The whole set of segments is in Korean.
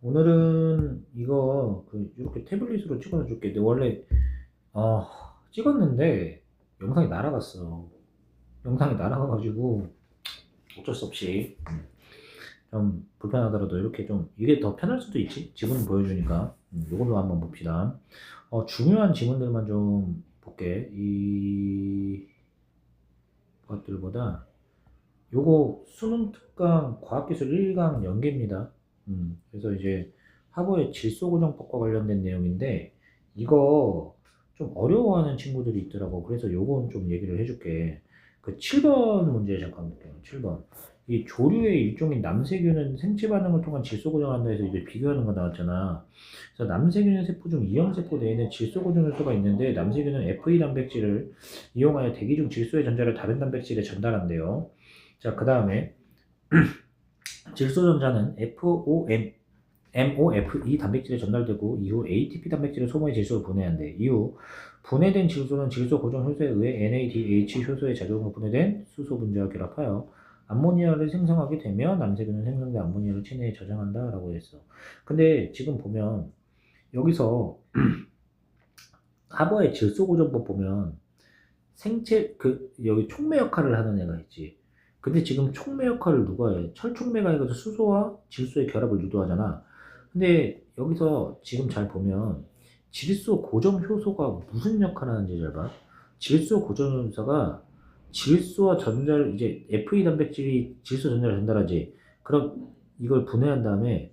오늘은 이거 이렇게 태블릿으로 찍어서 줄게. 근데 원래 어, 찍었는데 영상이 날아갔어. 영상이 날아가가지고 어쩔 수 없이 좀 불편하더라도 이렇게 좀 이게 더 편할 수도 있지. 지문 보여주니까. 요걸로 한번 봅시다. 중요한 지문들만 좀 볼게. 이 것들보다 요거 수능 특강 과학기술 1강 연계입니다. 그래서 이제 학어의 질소고정법과 관련된 내용인데 이거 좀 어려워하는 친구들이 있더라고. 그래서 요건 좀 얘기를 해줄게. 그 7번 문제 잠깐 볼게요. 7번. 이 조류의 일종인 남세균은 생체 반응을 통한 질소고정한다 해서 이제 비교하는 거 나왔잖아. 그래서 남세균 세포 중 이형세포 내에는 질소고정 요소가 있는데 남세균은 F2 단백질을 이용하여 대기 중 질소의 전자를 다른 단백질에 전달한대요. 자, 그 다음에 질소전자는 MOF2 단백질에 전달되고 이후 ATP 단백질을 소모해 질소로 분해한대. 이후 분해된 질소는 질소 고정 효소에 의해 NADH 효소의 작용으로 분해된 수소 분자와 결합하여 암모니아를 생성하게 되며 남세균은 생성된 암모니아를 체내에 저장한다 라고 했어. 근데 지금 보면 여기서 하버의 질소 고정법 보면 생체 여기 촉매 역할을 하는 애가 있지. 근데 지금 촉매 역할을 누가 해? 철촉매가 해가지고 수소와 질소의 결합을 유도하잖아. 근데 여기서 지금 잘 보면 질소 고정 효소가 무슨 역할을 하는지 잘 봐. 질소 고정 효소가 질소와 전자를 이제 Fe 단백질이 질소 전자를 전달하지. 그럼 이걸 분해한 다음에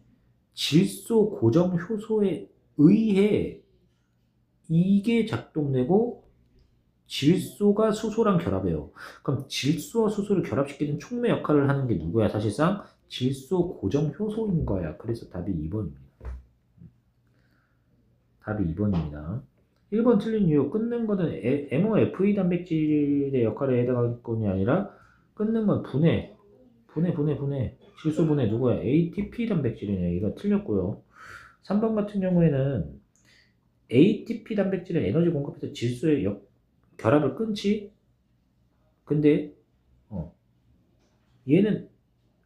질소 고정 효소에 의해 이게 작동되고 질소가 수소랑 결합해요. 그럼 질소와 수소를 결합시키는 촉매 역할을 하는 게 누구야? 사실상 질소 고정 효소인 거야. 그래서 답이 2번입니다. 답이 2번입니다. 1번 틀린 이유, 끊는 거는 MOFE 단백질의 역할에 해당할 건이 아니라 끊는 건 분해. 질소 분해 누구야? ATP 단백질이네. 이거 틀렸고요. 3번 같은 경우에는 ATP 단백질의 에너지 공급해서 질소의 결합을 끊지? 근데 얘는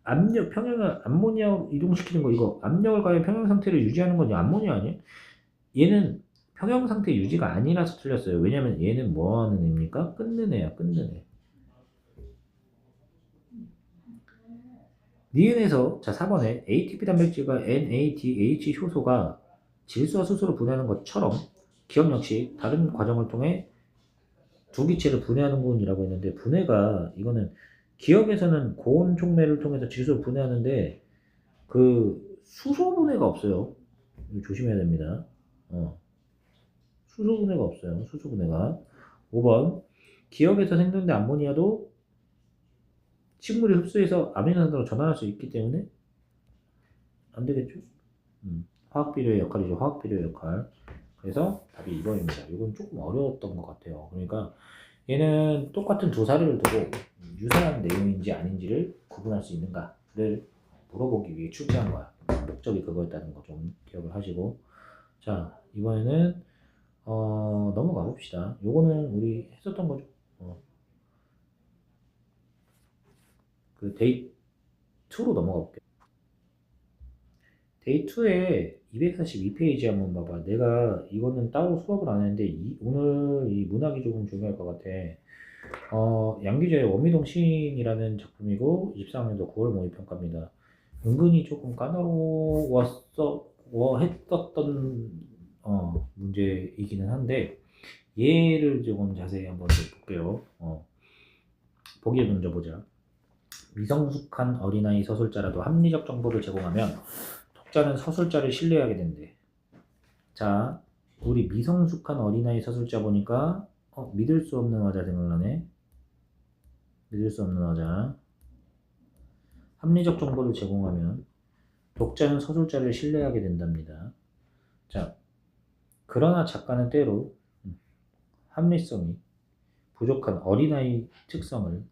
평형을 암모니아로 이동시키는 거, 이거 압력을 가해 평형 상태를 유지하는 건 암모니아 아니야? 얘는 평형 상태 유지가 아니라서 틀렸어요. 왜냐면 얘는 뭐 하는 애입니까? 끊는 애야, 끊는 애. 니은에서 자 4번에 ATP 단백질과 NADH 효소가 질소와 수소로 분해하는 것처럼 기억 역시 다른 과정을 통해 두 기체를 분해하는군이라고 했는데, 분해가 이거는 기억에서는 고온 촉매를 통해서 질소를 분해하는데 그 수소 분해가 없어요. 조심해야 됩니다. 수소 분해가 없어요. 수소 분해가. 5번 기억에서 생성된 암모니아도 식물이 흡수해서 아미노산으로 전환할 수 있기 때문에 안 되겠죠. 화학 비료의 역할이죠. 화학 비료의 역할. 그래서 답이 2번입니다. 이건 조금 어려웠던 것 같아요. 그러니까 얘는 똑같은 두 사례를 두고 유사한 내용인지 아닌지를 구분할 수 있는가를 물어보기 위해 출제한 거야. 목적이 그거였다는 거 좀 기억을 하시고. 자, 이번에는 넘어가 봅시다. 요거는 우리 했었던 거죠. 그 데이 2로 넘어가 볼게요. 데이 2에 242페이지 한번 봐봐. 내가 이거는 따로 수업을 안 했는데 오늘 이 문학이 조금 중요할 것 같아. 양규재의 원미동 시인이라는 작품이고 24학년도 9월 모의평가입니다. 은근히 조금 했었던 문제이기는 한데 얘를 조금 자세히 한번 볼게요. 보기를 먼저 보자. 미성숙한 어린아이 서술자라도 합리적 정보를 제공하면 독자는 서술자를 신뢰하게 된대. 자, 우리 미성숙한 어린아이 서술자 보니까 믿을 수 없는 화자 생각나네. 믿을 수 없는 화자. 합리적 정보를 제공하면 독자는 서술자를 신뢰하게 된답니다. 자, 그러나 작가는 때로 합리성이 부족한 어린아이 특성을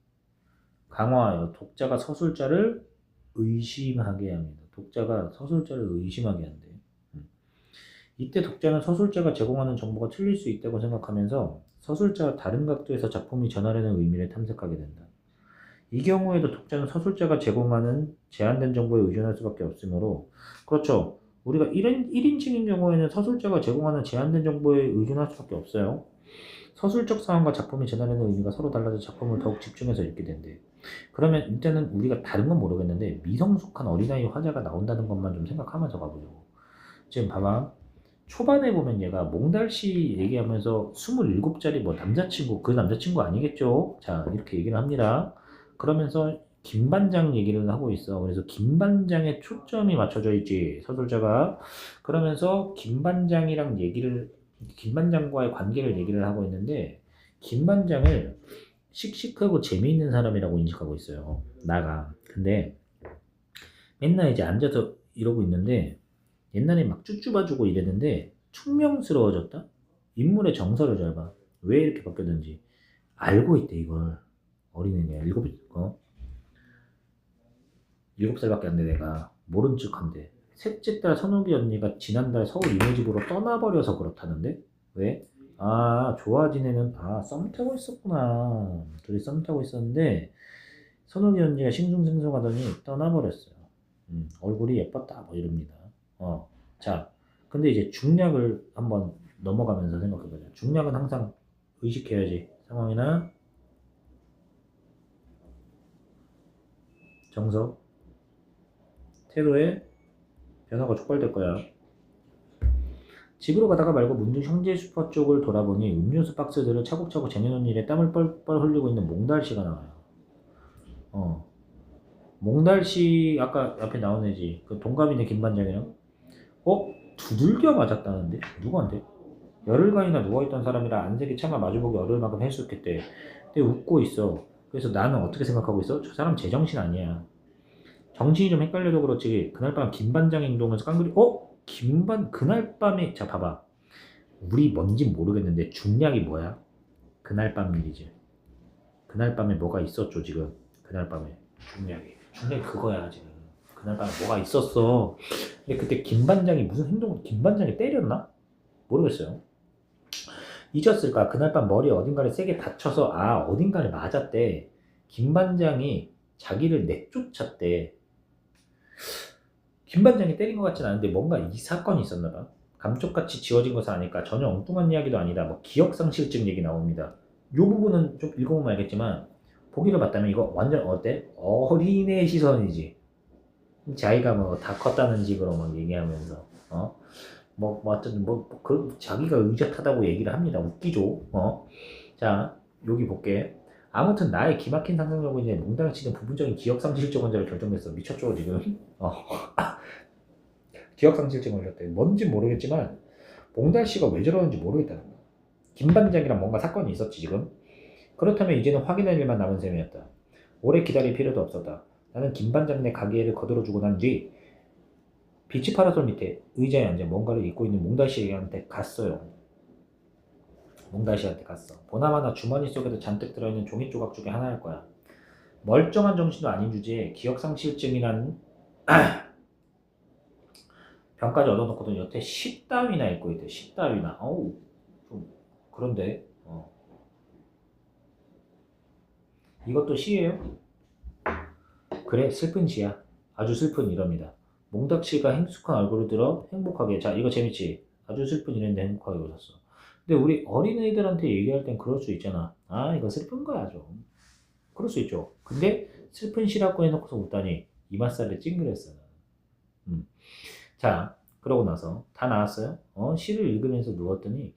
강화하여 독자가 서술자를 의심하게 합니다. 독자가 서술자를 의심하게 한대. 이때 독자는 서술자가 제공하는 정보가 틀릴 수 있다고 생각하면서 서술자와 다른 각도에서 작품이 전하려는 의미를 탐색하게 된다. 이 경우에도 독자는 서술자가 제공하는 제한된 정보에 의존할 수밖에 없으므로, 그렇죠. 우리가 1인칭인 경우에는 서술자가 제공하는 제한된 정보에 의존할 수밖에 없어요. 서술적 상황과 작품이 전하려는 의미가 서로 달라져 작품을 더욱 집중해서 읽게 된대. 그러면 일단은 우리가 다른 건 모르겠는데 미성숙한 어린아이 화자가 나온다는 것만 좀 생각하면서 가보자고. 지금 봐봐. 초반에 보면 얘가 몽달씨 얘기하면서 27짜리 뭐 남자친구, 그 남자친구 아니겠죠? 자, 이렇게 얘기를 합니다. 그러면서 김반장 얘기를 하고 있어. 그래서 김반장에 초점이 맞춰져 있지, 서술자가. 그러면서 김반장과의 관계를 얘기를 하고 있는데, 김반장을 씩씩하고 재미있는 사람이라고 인식하고 있어요. 나가. 근데 맨날 이제 앉아서 이러고 있는데, 옛날에 막 쭈쭈봐주고 이랬는데 퉁명스러워졌다? 인물의 정서를 잘 봐. 왜 이렇게 바뀌었는지 알고 있대 이걸. 어린애냐 일곱 살밖에 안 돼. 내가 모른 척한데 셋째 딸 선욱이 언니가 지난달 서울 이모 집으로 떠나버려서 그렇다는데. 왜? 아, 좋아진 애는 썸 타고 있었구나. 둘이 썸 타고 있었는데 선욱이 언니가 싱숭생숭하더니 떠나버렸어요. 얼굴이 예뻤다 뭐 이럽니다. 자, 근데 이제 중략을 한번 넘어가면서 생각해보자. 중략은 항상 의식해야지. 상황이나 정서, 태도에 변화가 촉발될 거야. 집으로 가다가 말고 문중 형제 슈퍼 쪽을 돌아보니 음료수 박스들을 차곡차곡 쟁여놓은 일에 땀을 뻘뻘 흘리고 있는 몽달씨가 나와요. 몽달씨 아까 앞에 나온 애지. 그 동갑이네 김반장이랑. 두들겨 맞았다는데? 누구한테? 열흘간이나 누워있던 사람이라 안색이 차마 마주보기 어려울 만큼 해수했대. 근데 웃고 있어. 그래서 나는 어떻게 생각하고 있어? 저 사람 제정신 아니야. 정신이 좀 헷갈려도 그렇지. 그날 밤 김반장 행동에서 깡그리 그날 밤에 자 봐봐. 우리 뭔진 모르겠는데 중략이 뭐야? 그날 밤 일이지. 그날 밤에 뭐가 있었죠 지금. 그날 밤에 중략이 그거야 지금. 그날 밤에 뭐가 있었어. 근데 그때 김반장이 무슨 행동을, 김반장이 때렸나? 모르겠어요. 잊었을까? 그날 밤 머리 어딘가를 세게 다쳐서 어딘가를 맞았대. 김반장이 자기를 내쫓았대. 김반장이 때린 것 같진 않은데 뭔가 이 사건이 있었나봐. 감쪽같이 지워진 것을 아니까 전혀 엉뚱한 이야기도 아니다. 뭐 기억상실증 얘기 나옵니다. 요 부분은 좀 읽어보면 알겠지만 보기를 봤다면 이거 완전 어때? 어린애 시선이지. 자기가 뭐 다 컸다는 식으로 막 얘기하면서 자기가 의젓하다고 얘기를 합니다. 웃기죠. 자, 여기 볼게. 아무튼 나의 기막힌 상상력으로 인해 몽땅치는 부분적인 기억상실증 환자를 결정했어. 미쳤죠 지금. 기억상실증 걸렸대. 뭔지 모르겠지만 몽달씨가 왜 저러는지 모르겠다는 거야. 김반장이랑 뭔가 사건이 있었지 지금. 그렇다면 이제는 확인할 일만 남은 셈이었다. 오래 기다릴 필요도 없었다. 나는 김반장네 가게를 거들어주고 난 뒤 비치 파라솔 밑에 의자에 앉아 뭔가를 읽고 있는 몽달씨한테 갔어요. 몽달씨한테 갔어. 보나마나 주머니 속에도 잔뜩 들어있는 종이 조각 중에 하나일 거야. 멀쩡한 정신도 아닌 주제에 기억상실증이란 병까지 얻어놓고도 여태 10따위나 읽고 있대. 10따위나. 좀 그런데 이것도 시예요? 그래, 슬픈 시야. 아주 슬픈 일입니다. 몽닥씨가 행숙한 얼굴을 들어 행복하게. 자, 이거 재밌지? 아주 슬픈 일인데 행복하게 웃었어. 근데 우리 어린애들한테 얘기할 땐 그럴 수 있잖아. 이거 슬픈 거야 좀. 그럴 수 있죠. 근데 슬픈 시라고 해놓고서 웃다니 이 맛살에 찡그렸어. 자, 그러고 나서 다 나왔어요. 시를 읽으면서 누웠더니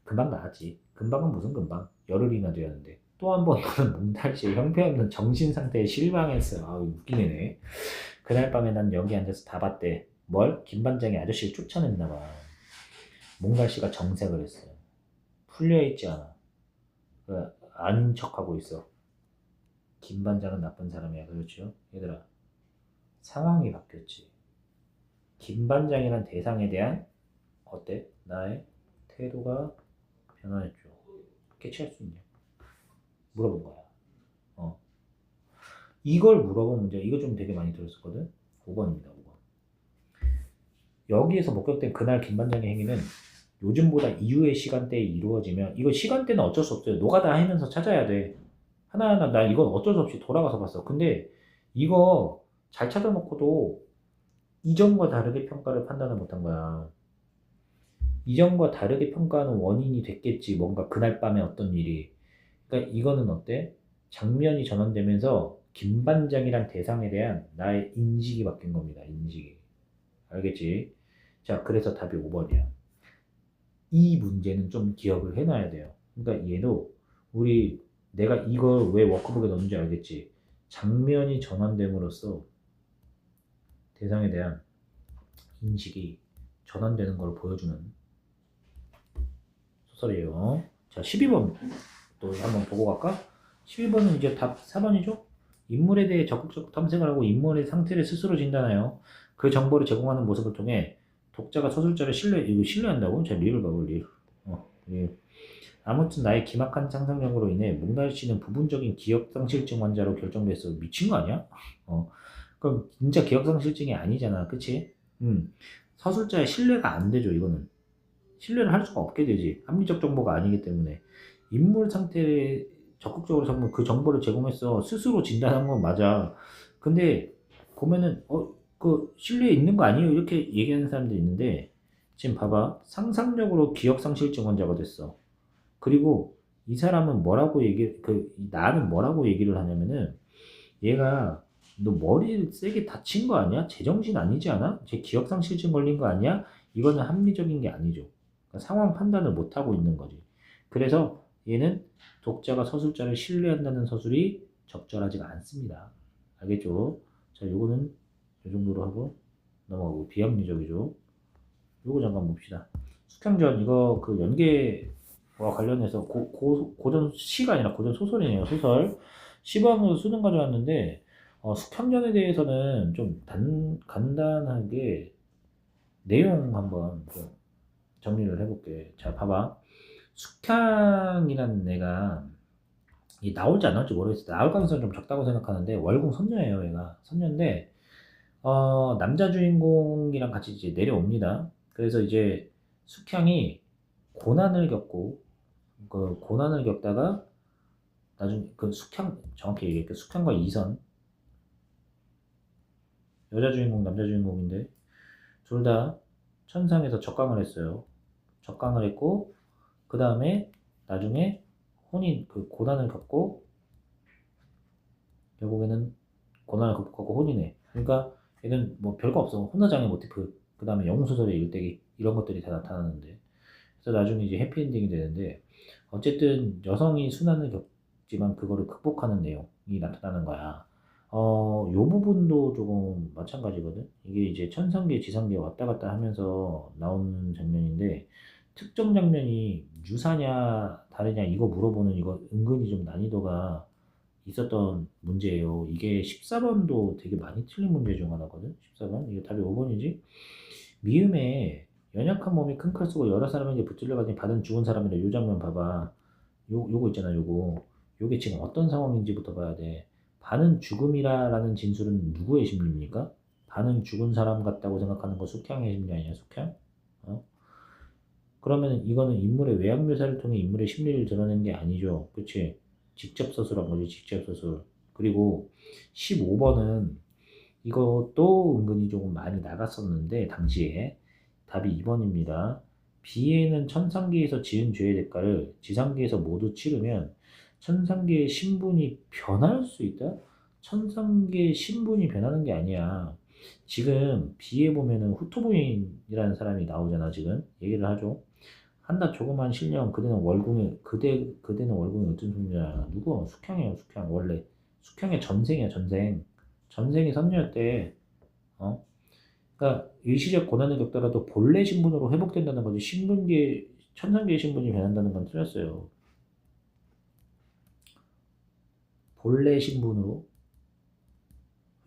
금방 나았지. 금방은 무슨 금방. 열흘이나 되었는데 또 한 번 너는 몽달씨의 형편없는 정신상태에 실망했어요. 웃기네. 그날 밤에 난 여기 앉아서 다 봤대. 뭘? 김반장이 아저씨를 쫓아냈나봐. 몽달씨가 정색을 했어요. 풀려있지 않아. 아닌 척하고 있어. 김반장은 나쁜 사람이야. 그렇죠? 얘들아, 상황이 바뀌었지. 김반장이란 대상에 대한 어때? 나의 태도가 변화했죠. 캐치할 수 있냐? 물어본 거야. 이걸 물어본 문제, 이거 좀 되게 많이 들었었거든. 5번입니다. 5번. 여기에서 목격된 그날 김반장의 행위는 요즘보다 이후의 시간대에 이루어지면, 이거 시간대는 어쩔 수 없어요. 노가다 하면서 찾아야 돼. 하나하나. 나 이건 어쩔 수 없이 돌아가서 봤어. 근데 이거 잘 찾아놓고도 이전과 다르게 평가를 판단을 못한 거야. 이전과 다르게 평가하는 원인이 됐겠지. 뭔가 그날 밤에 어떤 일이. 그러니까 이거는 어때? 장면이 전환되면서 김반장이란 대상에 대한 나의 인식이 바뀐 겁니다. 인식이. 알겠지? 자, 그래서 답이 5번이야. 이 문제는 좀 기억을 해놔야 돼요. 그러니까 얘도 내가 이걸 왜 워크북에 넣는지 알겠지? 장면이 전환됨으로써 대상에 대한 인식이 전환되는 걸 보여주는 소설이에요. 자, 12번 또 한번 보고 갈까? 12번은 이제 답 4번이죠? 인물에 대해 적극적 탐색을 하고 인물의 상태를 스스로 진단하여 그 정보를 제공하는 모습을 통해 독자가 서술자를 이거 신뢰한다고? 자, 리를 봐봐, 리. 리. 아무튼 나의 기막한 상상력으로 인해 문갈 씨는 부분적인 기억상실증 환자로 결정됐어. 미친 거 아니야? 그럼 진짜 기억상실증이 아니잖아. 그치? 서술자의 신뢰가 안 되죠, 이거는. 신뢰를 할 수가 없게 되지. 합리적 정보가 아니기 때문에. 인물 상태에 적극적으로 그 정보를 제공해서 스스로 진단한 건 맞아. 근데 보면은 그 신뢰에 있는 거 아니에요? 이렇게 얘기하는 사람들이 있는데 지금 봐봐. 상상력으로 기억상실증 환자가 됐어. 그리고 이 사람은 나는 뭐라고 얘기를 하냐면은 얘가 너 머리를 세게 다친 거 아니야? 제정신 아니지 않아? 제 기억상실증 걸린 거 아니야? 이거는 합리적인 게 아니죠. 그러니까 상황 판단을 못 하고 있는 거지. 그래서 얘는 독자가 서술자를 신뢰한다는 서술이 적절하지가 않습니다. 알겠죠? 자, 요거는 이 정도로 하고 넘어가고 비합리적이죠. 요거 잠깐 봅시다. 숙향전 이거 그 연계와 관련해서 고전 시가 아니라 고전 소설이네요. 소설. 시방으로 수능 가져왔는데 숙향전에 대해서는 좀 간단하게 내용 한번 좀 정리를 해볼게. 자, 봐봐. 숙향이라는 애가 이 나올지 안 나올지 모르겠어. 나올 가능성이 좀 적다고 생각하는데 월공 선녀예요. 얘가 선녀인데 남자 주인공이랑 같이 이제 내려옵니다. 그래서 이제 숙향이 고난을 겪고 그 고난을 겪다가 나중에 그 정확히 얘기할게. 숙향과 이선 여자 주인공 남자 주인공인데 둘 다 천상에서 적강을 했어요. 적강을 했고 그 다음에 나중에 그 고난을 겪고 결국에는 고난을 극복하고 혼인해. 그러니까 얘는 뭐 별거 없어. 혼화장애 모티프 그 다음에 영웅소설의 일대기 이런 것들이 다 나타나는데 그래서 나중에 이제 해피엔딩이 되는데 어쨌든 여성이 순환을 겪지만 그거를 극복하는 내용이 나타나는 거야. 요 부분도 조금 마찬가지거든. 이게 이제 천상계, 지상계 왔다 갔다 하면서 나오는 장면인데 특정 장면이 유사냐 다르냐 이거 물어보는 이거 은근히 좀 난이도가 있었던 문제예요. 이게 14번도 되게 많이 틀린 문제 중 하나거든. 14번 이게 답이 5번이지. 미음에 연약한 몸이 큰 칼 쏘고 여러 사람에게 붙들려가니 받은 죽은 사람이라 요 장면 봐봐. 요거 있잖아. 요게 지금 어떤 상황인지부터 봐야 돼. 반은 죽음이라라는 진술은 누구의 심리입니까? 반은 죽은 사람 같다고 생각하는 거 숙향의 심리 아니야? 숙향? 그러면 이거는 인물의 외양 묘사를 통해 인물의 심리를 드러낸 게 아니죠. 그치? 직접 서술한 거지. 직접 서술. 그리고 15번은 이것도 은근히 조금 많이 나갔었는데 당시에 답이 2번입니다. 비에는 천상계에서 지은 죄의 대가를 지상계에서 모두 치르면 천상계의 신분이 변할 수 있다? 천상계의 신분이 변하는 게 아니야. 지금 비에 보면은 후토부인이라는 사람이 나오잖아. 지금 얘기를 하죠. 한낱 조그만 신령 그대는 월궁의 어떤 존재야. 누구? 숙향이에요. 숙향. 원래 숙향의 전생이야. 전생이 선녀였대. 어? 그러니까 일시적 고난을 겪더라도 본래 신분으로 회복된다는 거지. 천상계의 신분이 변한다는 건 틀렸어요. 본래 신분으로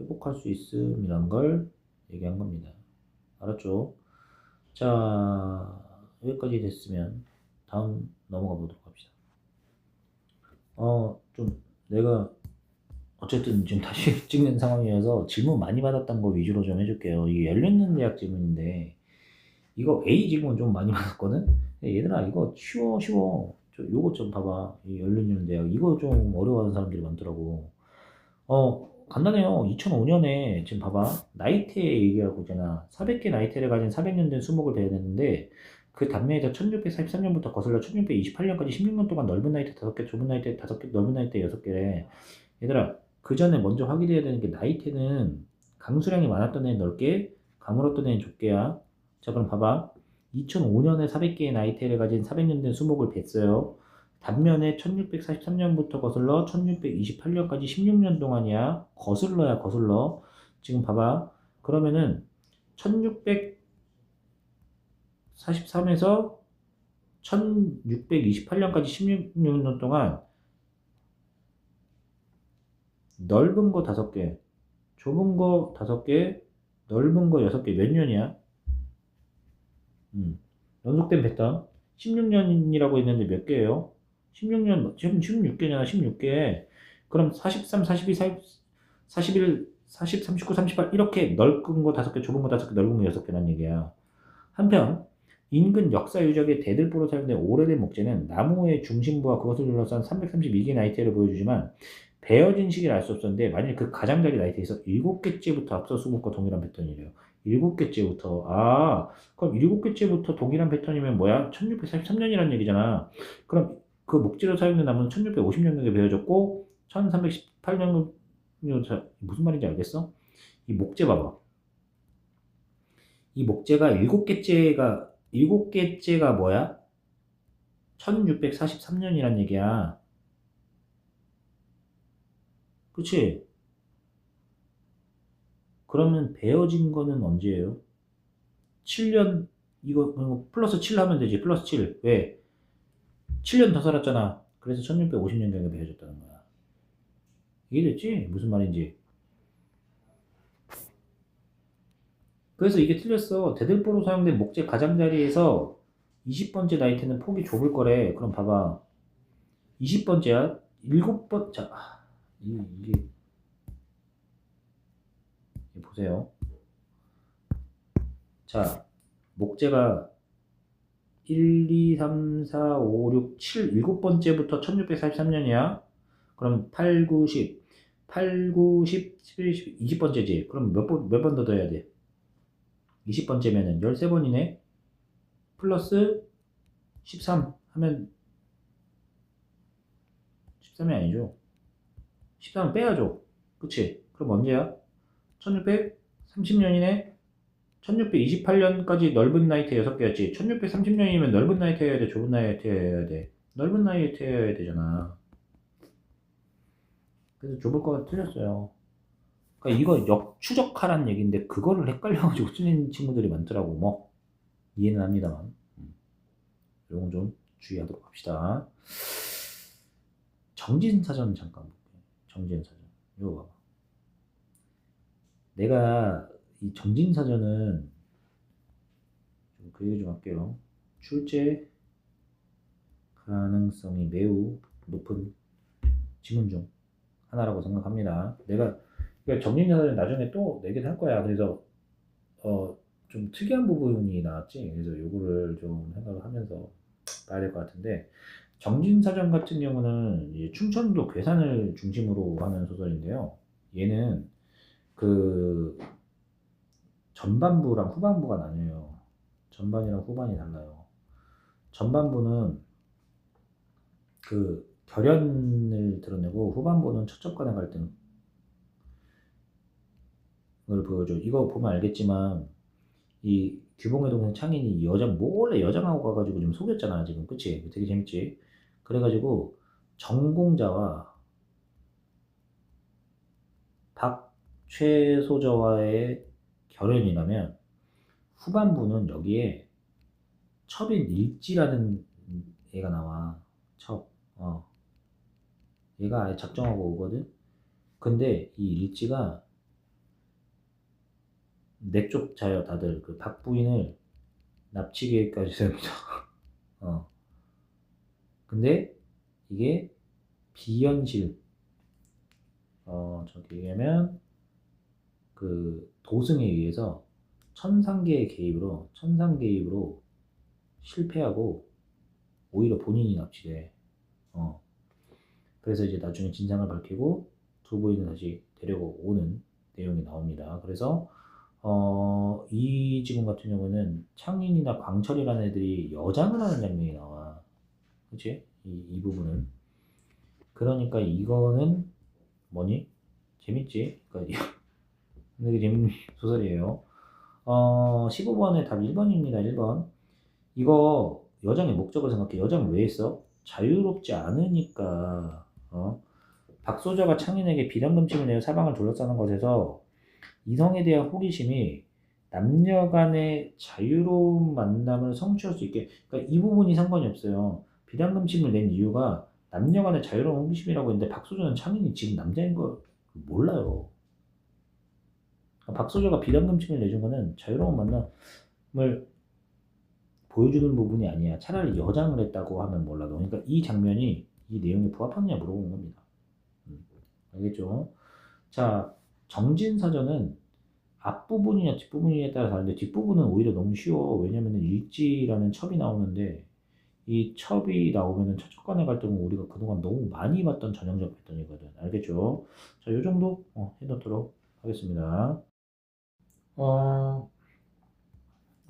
회복할 수 있음이란 걸 얘기한 겁니다. 알았죠? 자, 여기까지 됐으면 다음 넘어가 보도록 합시다. 좀 내가 어쨌든 지금 다시 찍는 상황이어서 질문 많이 받았던 거 위주로 좀 해줄게요. 이게 열렸는 대학 질문인데 이거 A 질문 좀 많이 받았거든? 얘들아 이거 쉬워. 요거 좀 봐봐. 이 열렸는 대학 이거 좀 어려워하는 사람들이 많더라고. 간단해요. 2005년에 지금 봐봐. 나이테 얘기하고 있잖아. 400개 나이테를 가진 400년 된 수목을 배야 되는데 그 단면에서 1643년부터 거슬러 1628년까지 16년 동안 넓은 나이테 5개, 좁은 나이테 5개, 넓은 나이테 6개래. 얘들아, 그 전에 먼저 확인해야 되는 게 나이테는 강수량이 많았던 애는 넓게, 가물었던 애는 좁게야. 자, 그럼 봐봐. 2005년에 400개의 나이테를 가진 400년 된 수목을 뱄어요. 단면에 1643년부터 거슬러 1628년까지 16년 동안이야. 거슬러야, 거슬러. 지금 봐봐. 그러면은 1643에서 1628년까지 16년 동안 넓은 거 5개, 좁은 거 5개, 넓은 거 6개. 몇 년이야? 연속된 패턴. 16년이라고 했는데 몇 개예요? 16년, 지금 16개잖아, 16개. 그럼 43, 42, 41, 40, 39, 38 이렇게 넓은 거 5개, 좁은 거 5개, 넓은 거 6개란 얘기야. 한편 인근 역사 유적의 대들보로 사용된 오래된 목재는 나무의 중심부와 그것을 둘러싼 332개 나이테를 보여주지만 베어진 시기를 알 수 없었는데 만일 그 가장자리 나이테에서 7개째부터 앞서 수목과 동일한 패턴이래요. 7개째부터. 아, 그럼 7개째부터 동일한 패턴이면 뭐야? 1643년이라는 얘기잖아. 그럼 그 목재로 사용된 나무는 1650년경에 베어졌고 1318년 무슨 말인지 알겠어? 이 목재 봐봐. 이 목재가 7개째가 뭐야? 1643년이란 얘기야. 그치? 그러면 베어진 거는 언제예요? 7년, 이거 플러스 7 하면 되지. 플러스 7. 왜? 7년 더 살았잖아. 그래서 1650년경에 베어졌다는 거야. 이해됐지? 무슨 말인지. 그래서 이게 틀렸어. 대들보로 사용된 목재 가장자리에서 20번째 나이테는 폭이 좁을 거래. 그럼 봐봐. 20번째야. 7번, 자, 이게 보세요. 자, 목재가 1, 2, 3, 4, 5, 6, 7, 7번째부터 1643년이야. 그럼 8, 9, 10. 8, 9, 10, 11, 12, 20번째지. 그럼 몇 번 더 해야 돼? 20번째면은 13번이네. 플러스 13 하면 13이 아니죠. 13은 빼야죠. 그치? 그럼 언제야? 1630년이네. 1628년까지 넓은 나이테 6개였지. 1630년이면 넓은 나이테 해야 돼, 좁은 나이테 해야 돼? 넓은 나이테 해야 되잖아. 그래서 좁을 거가 틀렸어요. 그러니까 이거 역추적하란 얘기인데 그거를 헷갈려가지고 쓰는 친구들이 많더라고. 뭐 이해는 합니다만. 이건 좀 주의하도록 합시다. 정진사전 잠깐 볼게요. 정진사전. 이거 봐봐. 내가 이 정진사전은 그 얘기 좀 할게요. 출제 가능성이 매우 높은 지문 중 하나라고 생각합니다. 내가 정진사전 나중에 또 내긴 할 거야. 그래서 좀 특이한 부분이 나왔지. 그래서 요거를 좀 생각을 하면서 봐야 될 것 같은데 정진사전 같은 경우는 이제 충청도 괴산을 중심으로 하는 소설인데요. 얘는 그 전반부랑 후반부가 나뉘어요. 전반이랑 후반이 달라요. 전반부는 그 결연을 드러내고 후반부는 첩첩 간의 갈등을 보여줘. 이거 보면 알겠지만 이 규봉의 동생 창인이 몰래 여장하고 가가지고 좀 속였잖아 지금. 그치? 되게 재밌지? 그래가지고 전공자와 박최소저와의 결연이라면 후반부는 여기에 첩인 일지라는 애가 나와. 첩. 얘가 아예 작정하고 오거든. 근데 이 일지가 내 쪽 자요 다들. 그 박 부인을 납치계획까지 세웁니다. 근데 이게 비현실. 저기 하면 그 도승에 의해서 천상계의 개입으로 실패하고 오히려 본인이 납치돼. 그래서 이제 나중에 진상을 밝히고 두 부인은 다시 데리고 오는 내용이 나옵니다. 그래서 이 지금 같은 경우는 창인이나 광철이라는 애들이 여장을 하는 장면이 나와. 그치? 이 부분은. 그러니까 이거는 뭐니? 재밌지? 그러니까 되게 재밌는 소설이에요. 15번의 답 1번입니다. 1번. 이거 여장의 목적을 생각해. 여장을 왜 했어? 자유롭지 않으니까. 박소저가 창인에게 비량금침을 내어 사방을 둘러싸는 것에서 이성에 대한 호기심이 남녀 간의 자유로운 만남을 성취할 수 있게, 그러니까 이 부분이 상관이 없어요. 비량금침을 낸 이유가 남녀 간의 자유로운 호기심이라고 했는데 박소저는 창인이 지금 남자인 걸 몰라요. 박소저가 비량금침을 내준 거는 자유로운 만남을 보여주는 부분이 아니야. 차라리 여장을 했다고 하면 몰라도. 그러니까 이 장면이 이 내용에 부합하느냐 물어보는 겁니다. 알겠죠? 자, 정진사전은 앞부분이냐 뒷부분이냐에 따라 다른데 뒷부분은 오히려 너무 쉬워. 왜냐면은 일지라는 첩이 나오는데 이 첩이 나오면은 처척 간의 갈등은 우리가 그동안 너무 많이 봤던 전형적 패턴이거든. 알겠죠? 자, 요 정도 해놓도록 하겠습니다.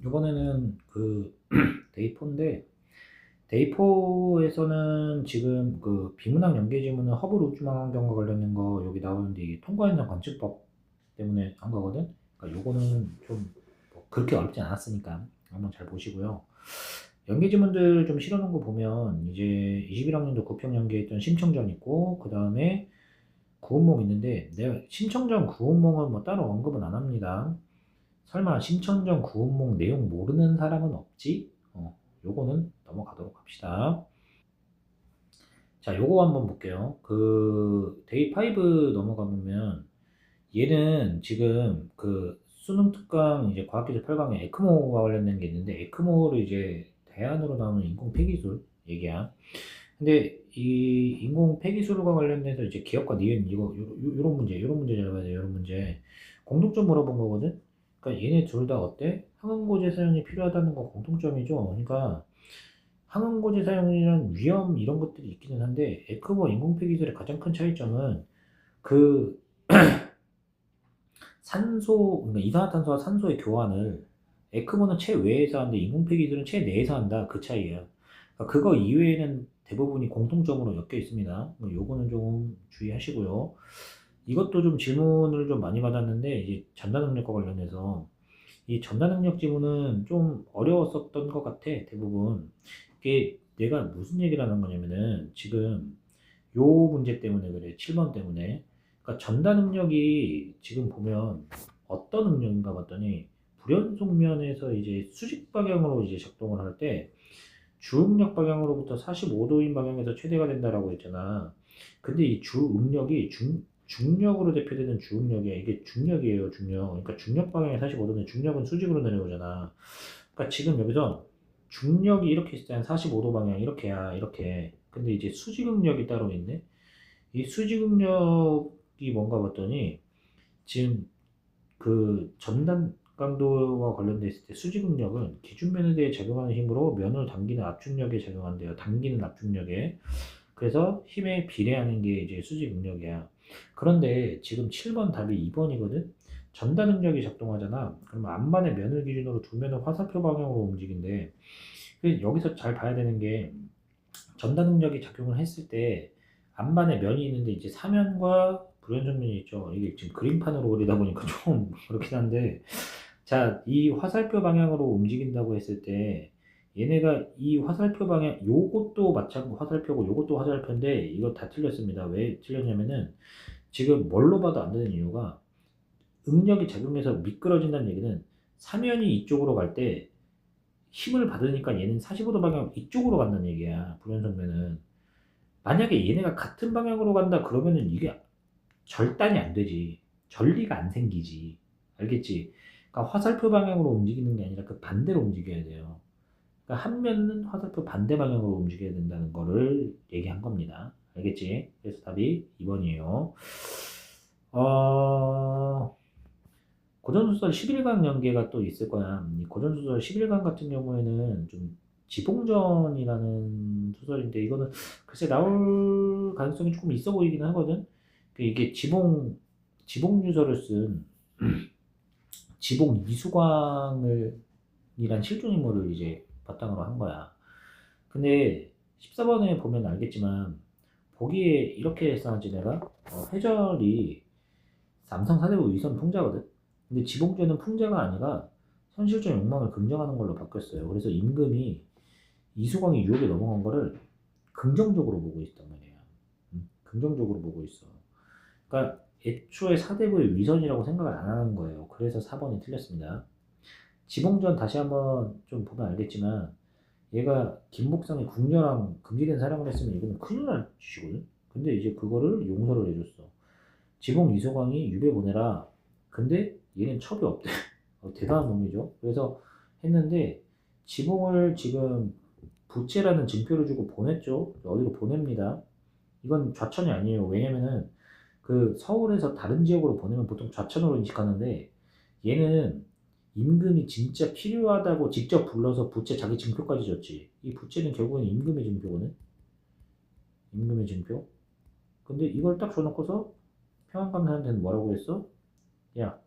이번에는 그 데이포인데 데이포에서는 지금 그 비문학 연계지문은 허블 우주망원경과 관련된 거 여기 나오는데 이게 통과현상 관측법 때문에 한 거거든. 그러니까 요거는 좀뭐 그렇게 어렵진 않았으니까 한번 잘 보시고요. 연계지문들 좀 실어놓은 거 보면 이제 21학년도 고평 연계했던 심청전 있고 그 다음에 구운몽 있는데 내가 심청전 구운몽은 뭐 따로 언급은 안 합니다. 설마 심청전 구운몽 내용 모르는 사람은 없지? 요거는 넘어가도록 합시다. 자, 요거 한번 볼게요. 그 데이 5 넘어가보면 얘는 지금 그 수능 특강 이제 과학기술 8강에 에크모가 관련된 게 있는데 에크모를 이제 대안으로 나오는 인공 폐기술 얘기야. 근데 이 인공 폐기술과 관련돼서 이제 기업과 니은 이거 요런 문제 잘 봐야 돼. 요런 문제 공통점 물어본 거거든. 그러니까 얘네 둘 다 어때? 항응고제 사용이 필요하다는 거 공통점이죠. 그러니까 항응고제 사용이란 위험 이런 것들이 있기는 한데 에크모 인공폐 기술의 가장 큰 차이점은 그 산소, 그러니까 이산화탄소와 산소의 교환을 에크모는 체외에서 하는데 인공폐 기술은 체내에서 한다. 그 차이예요. 그러니까 그거 이외에는 대부분이 공통점으로 엮여 있습니다. 뭐 요거는 좀 주의하시고요. 이것도 좀 질문을 좀 많이 받았는데 이제 전달 능력과 관련해서 이 전달 능력 지문은 좀 어려웠었던 것 같아. 대부분 이게 내가 무슨 얘기를 하는 거냐면은 지금 요 문제 때문에 그래. 7번 때문에. 그러니까 전달 능력이 지금 보면 어떤 능력인가 봤더니 불연속 면에서 이제 수직 방향으로 이제 작동을 할 때 주응력 방향으로부터 45도인 방향에서 최대가 된다라고 했잖아. 근데 이 주응력이 중력으로 대표되는 주응력이야. 이게 중력이에요, 중력. 그러니까 중력 방향이 45도면 중력은 수직으로 내려오잖아. 그러니까 지금 여기서 중력이 이렇게 있을 때는 45도 방향 이렇게야, 이렇게. 근데 이제 수직응력이 따로 있네. 이 수직응력이 뭔가 봤더니 지금 그 전단 강도와 관련돼 있을 때 수직응력은 기준면에 대해 작용하는 힘으로 면을 당기는 압축력에 작용한대요. 당기는 압축력에. 그래서 힘에 비례하는 게 이제 수직응력이야. 그런데 지금 7번 답이 2번이거든? 전단 능력이 작동하잖아. 그러면 앞만의 면을 기준으로 두 면을 화살표 방향으로 움직인대. 여기서 잘 봐야 되는 게 전단 능력이 작용을 했을 때 앞만에 면이 있는데 이제 사면과 불연속면이 있죠. 이게 지금 그림판으로 그리다 보니까 좀 그렇긴 한데 자, 이 화살표 방향으로 움직인다고 했을 때 얘네가 이 화살표 방향 요것도 마찬가지 화살표고 요것도 화살표인데 이거 다 틀렸습니다. 왜 틀렸냐면은 지금 뭘로 봐도 안 되는 이유가 응력이 작용해서 미끄러진다는 얘기는 사면이 이쪽으로 갈 때 힘을 받으니까 얘는 45도 방향 이쪽으로 간다는 얘기야. 불연속면은 만약에 얘네가 같은 방향으로 간다 그러면은 이게 절단이 안 되지. 전리가 안 생기지. 알겠지? 그러니까 화살표 방향으로 움직이는 게 아니라 그 반대로 움직여야 돼요. 그러니까 한 면은 화살표 반대 방향으로 움직여야 된다는 거를 얘기한 겁니다. 알겠지? 그래서 답이 2번이에요. 고전소설 11강 연계가 또 있을 거야. 이 고전소설 11강 같은 경우에는 좀 지봉전이라는 소설인데 이거는 글쎄 나올 가능성이 조금 있어 보이긴 하거든. 이게 지봉 지봉 유서를 쓴 지봉 이수광을 이란 실존 인물을 이제 바탕으로 한 거야. 근데 14번에 보면 알겠지만 보기에 이렇게 써놨지 내가 해절이 삼성 사대부 위선 풍자거든. 근데 지봉죄는 풍자가 아니라 현실적 욕망을 긍정하는 걸로 바뀌었어요. 그래서 임금이 이수광이 유혹에 넘어간 거를 긍정적으로 보고 있단 말이야. 긍정적으로 보고 있어. 그러니까 애초에 사대부의 위선이라고 생각을 안 하는 거예요. 그래서 4번이 틀렸습니다. 지봉전 다시 한번 좀 보면 알겠지만 얘가 김복성이 궁녀랑 금지된 사랑을 했으면 이거는 큰일 날 짓이거든. 근데 이제 그거를 용서를 해줬어. 지봉 이소광이 유배 보내라. 근데 얘는 첩이 없대. 대단한 놈이죠. 그래서 했는데 지봉을 지금 부채라는 증표를 주고 보냈죠. 어디로 보냅니다. 이건 좌천이 아니에요. 왜냐면은 그 서울에서 다른 지역으로 보내면 보통 좌천으로 인식하는데 얘는 임금이 진짜 필요하다고 직접 불러서 부채 자기 증표까지 줬지. 이 부채는 결국엔 임금의 증표거든. 임금의 증표. 근데 이걸 딱 줘놓고서 평안감사한테는 뭐라고 했어? 야,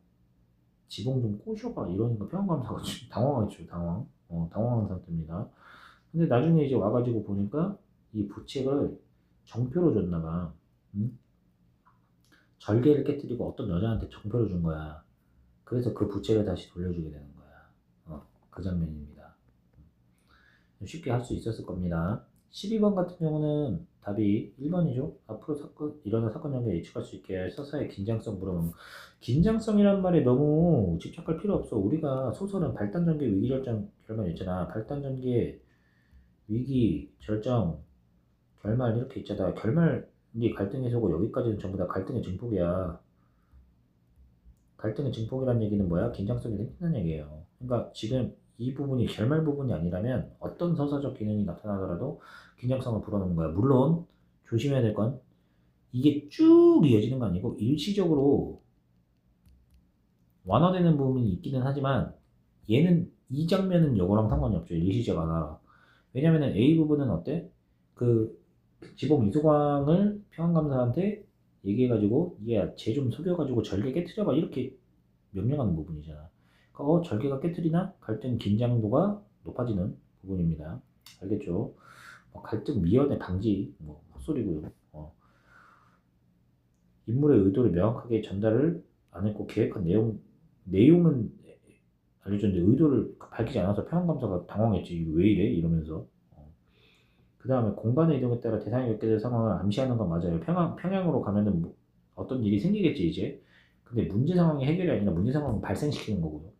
지봉 좀 꼬셔봐. 이러니까 평안감사가 당황했죠. 당황한 상태입니다. 근데 나중에 이제 와가지고 보니까 이 부채를 정표로 줬나봐. 응? 절개를 깨뜨리고 어떤 여자한테 정표를 준 거야. 그래서 그 부채를 다시 돌려주게 되는 거야. 그 장면입니다. 쉽게 할 수 있었을 겁니다. 12번 같은 경우는 답이 1번이죠. 앞으로 일어날 사건 전개 예측할 수 있게 서사의 긴장성 물어보는 긴장성이란 말에 너무 집착할 필요 없어. 우리가 소설은 발단 전개 위기 결정 결말 있잖아. 발단 전개 위기 결정 결말 이렇게 있잖아. 결말이 갈등의 소고 여기까지는 전부 다 갈등의 증폭이야. 갈등의 증폭이라는 얘기는 뭐야? 긴장성이 생긴다는 얘기예요. 그러니까 지금 이 부분이 결말 부분이 아니라면 어떤 서사적 기능이 나타나더라도 긴장성을 불어넣는 거야. 물론 조심해야 될 건 이게 쭉 이어지는 거 아니고 일시적으로 완화되는 부분이 있기는 하지만 얘는 이 장면은 요거랑 상관이 없죠. 일시적 완화. 왜냐면은 A 부분은 어때? 그 지봉 이수광을 평안감사한테 얘기해가지고 얘 쟤 좀 속여가지고 절개 깨트려봐 이렇게 명령하는 부분이잖아. 그러니까 절개가 깨트리나 갈등 긴장도가 높아지는 부분입니다. 알겠죠? 갈등 미연의 방지 헛소리고요. 인물의 의도를 명확하게 전달을 안 했고 계획한 내용은 알려줬는데 의도를 밝히지 않아서 평안감사가 당황했지. 왜 이래? 이러면서. 그 다음에 공간의 이동에 따라 대상이 겪게 될 상황을 암시하는 건 맞아요. 평양으로 가면은 어떤 일이 생기겠지 이제. 근데 문제 상황이 해결이 아니라 문제 상황을 발생시키는 거고요.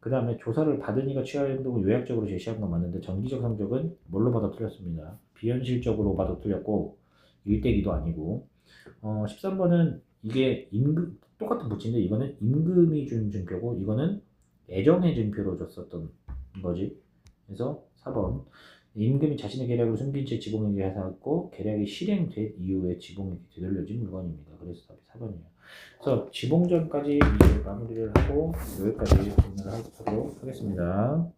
그 다음에 조사를 받은 이가 취할 행동을 요약적으로 제시한 건 맞는데 정기적 성적은 뭘로 봐도 틀렸습니다. 비현실적으로 봐도 틀렸고 일대기도 아니고 13번은 이게 임금 똑같은 부치인데 이거는 임금이 준 증표고 이거는 애정의 증표로 줬었던 거지. 그래서 4번 임금이 자신의 계략을 숨긴 채 지봉에게 하사했고 계략이 실행된 이후에 지봉에게 되돌려진 물건입니다. 그래서 답이 4번이에요. 그래서 지봉전까지 이제 마무리를 하고 여기까지 진행을 하도록 하겠습니다.